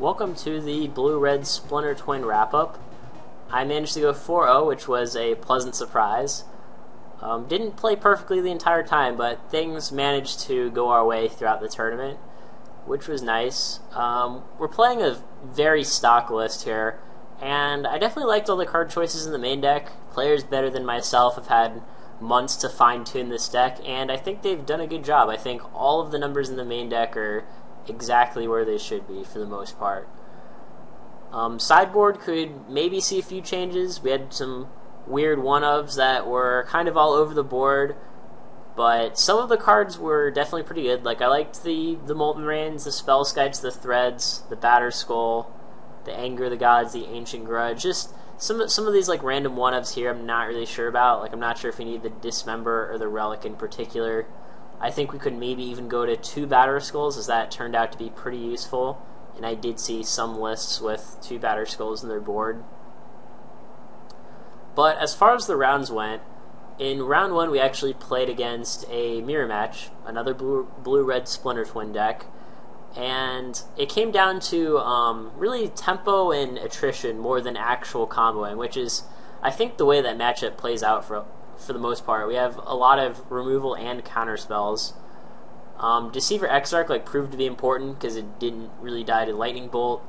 welcome to the Blue-Red Splinter Twin wrap-up. I managed to go 4-0, which was a pleasant surprise. Didn't play perfectly the entire time, but things managed to go our way throughout the tournament, which was nice. We're playing a very stock list here, and I definitely liked all the card choices in the main deck. Players better than myself have had months to fine-tune this deck, and I think they've done a good job. I think all of the numbers in the main deck are exactly where they should be for the most part. Sideboard could maybe see a few changes. We had some weird one-ofs that were kind of all over the board, but some of the cards were definitely pretty good. Like, I liked the Molten Rains, the Spellskites, the Threads, the Batterskull, the Anger of the Gods, the Ancient Grudge. Just some of these like random one-ofs here I'm not really sure about. Like, I'm not sure if we need the Dismember or the Relic in particular. I think we could maybe even go to 2 Batterskulls, as that turned out to be pretty useful, and I did see some lists with 2 Batterskulls in their board. But as far as the rounds went, in round 1 we actually played against a mirror match, another blue-red Splinter Twin deck, and it came down to really tempo and attrition more than actual comboing, which is, I think, the way that matchup plays out for the most part. We have a lot of removal and counter spells. Deceiver Exarch proved to be important because it didn't really die to Lightning Bolt,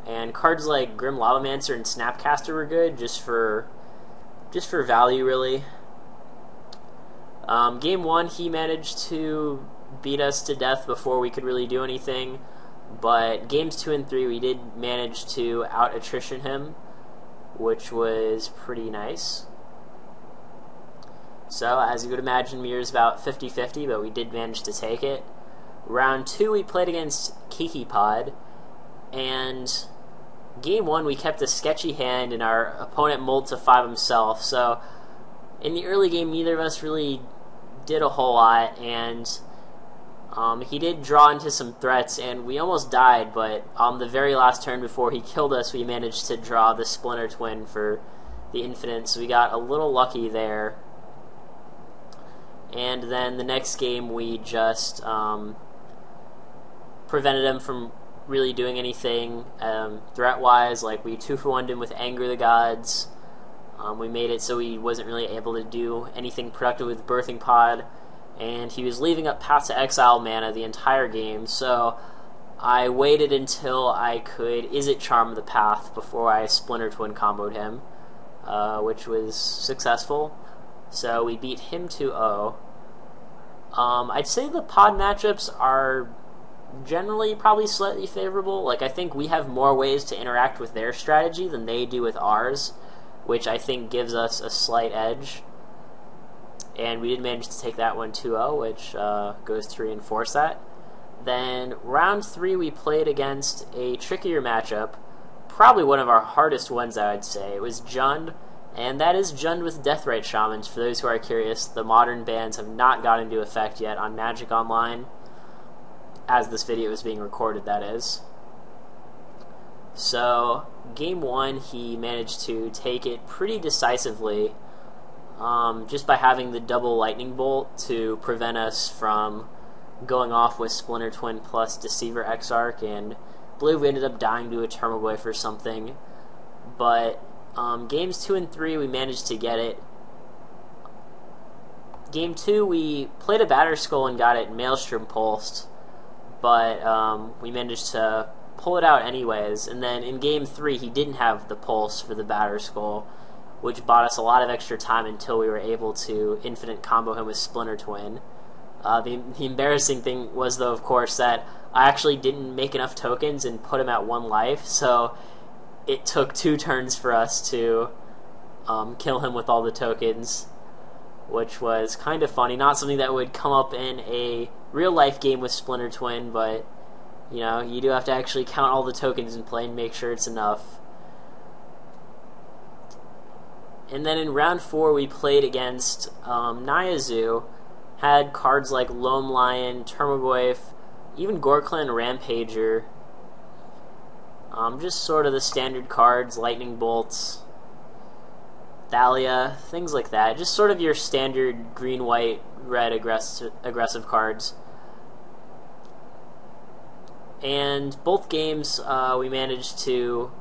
and cards like Grim Lavamancer and Snapcaster were good just for value, really. Game 1 he managed to beat us to death before we could really do anything, but games 2 and 3 we did manage to out attrition him, which was pretty nice. So, as you would imagine, mirror's about 50-50, but we did manage to take it. Round 2, we played against Kiki Pod, and game 1, we kept a sketchy hand, and our opponent mulled to 5 himself. So, in the early game, neither of us really did a whole lot, and he did draw into some threats, and we almost died, but on the very last turn before he killed us, we managed to draw the Splinter Twin for the infinite, so we got a little lucky there. And then the next game we just prevented him from really doing anything threat-wise. Like, we 2-for-1'd him with Anger of the Gods. We made it so he wasn't really able to do anything productive with Birthing Pod, and he was leaving up Path to Exile mana the entire game, so I waited until I could Izzet Charm the Path before I Splinter Twin comboed him, which was successful. So we beat him 2-0. I'd say the pod matchups are generally probably slightly favorable. Like, I think we have more ways to interact with their strategy than they do with ours, which I think gives us a slight edge. And we did manage to take that one 2-0, which goes to reinforce that. Then round 3 we played against a trickier matchup, probably one of our hardest ones, I would say. It was Jund, and that is Jund with Deathrite Shamans. For those who are curious, the modern bans have not got into effect yet on Magic Online, as this video is being recorded, that is. So, game 1, he managed to take it pretty decisively, just by having the double Lightning Bolt to prevent us from going off with Splinter Twin plus Deceiver Exarch, and I believe we ended up dying to a Termaglyph or something. But games 2 and 3 we managed to get it. Game 2 we played a Batterskull and got it Maelstrom pulsed, but we managed to pull it out anyways. And then in game 3 he didn't have the pulse for the Batterskull, which bought us a lot of extra time until we were able to infinite combo him with Splinter Twin. The embarrassing thing was, though, of course, that I actually didn't make enough tokens and put him at 1 life, so it took 2 turns for us to kill him with all the tokens, which was kind of funny. Not something that would come up in a real-life game with Splinter Twin, but, you know, you do have to actually count all the tokens in play and make sure it's enough. And then in round 4 we played against Nyazu, had cards like Loam Lion, Termaglyph, even Gorklan Rampager, just sort of the standard cards, Lightning Bolts, Thalia, things like that. Just sort of your standard green, white, red aggressive cards. and both games we managed to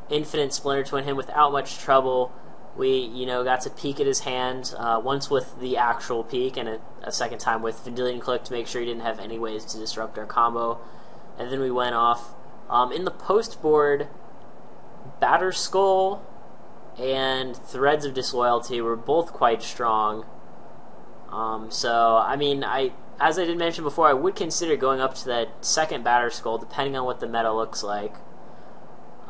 infinite Splinter Twin him without much trouble. We, got to peek at his hand, once with the actual peek, and a second time with Vendilion Clique to make sure he didn't have any ways to disrupt our combo. And then we went off. In the post board, Batterskull and Threads of Disloyalty were both quite strong. So, I mean, as I did mention before, I would consider going up to that second Batterskull, depending on what the meta looks like.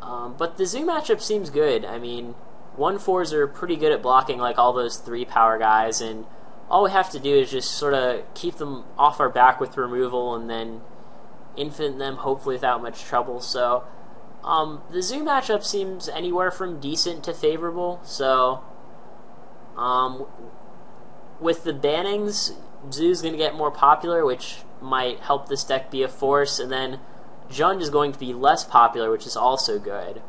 But the Zoo matchup seems good. I mean, 1/4s are pretty good at blocking like all those 3 power guys, and all we have to do is just sort of keep them off our back with removal and then infinite them hopefully without much trouble. So the Zoo matchup seems anywhere from decent to favorable. So with the bannings, Zoo's going to get more popular, which might help this deck be a force, and then Jund is going to be less popular, which is also good.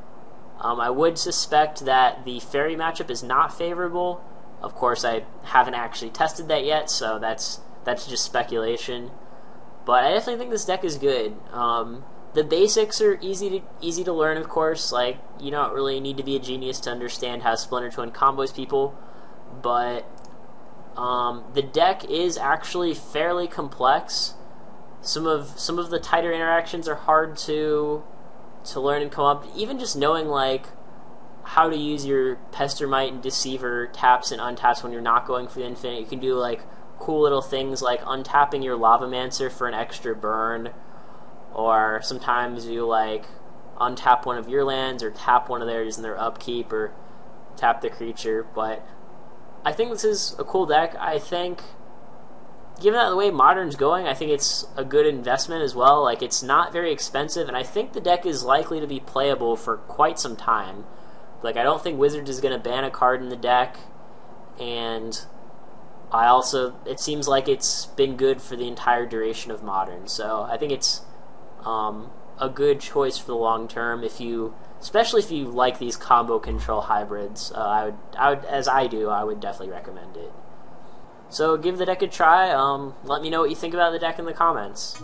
I would suspect that the Fairy matchup is not favorable. Of course, I haven't actually tested that yet, so that's just speculation. But I definitely think this deck is good. The basics are easy to learn, of course. Like, you don't really need to be a genius to understand how Splinter Twin combos people, but the deck is actually fairly complex. Some of the tighter interactions are hard to learn and come up. Even just knowing like how to use your Pestermite and Deceiver taps and untaps when you're not going for the infinite. You can do like cool little things like untapping your Lavamancer for an extra burn, or sometimes you like untap one of your lands or tap one of theirs in their upkeep, or tap the creature. But I think this is a cool deck. I think, given that the way Modern's going, I think it's a good investment as well. Like, it's not very expensive, and I think the deck is likely to be playable for quite some time. Like, I don't think Wizards is going to ban a card in the deck, and it seems like it's been good for the entire duration of Modern. So I think it's a good choice for the long term, especially if you like these combo control hybrids. I would definitely recommend it. So give the deck a try. Let me know what you think about the deck in the comments.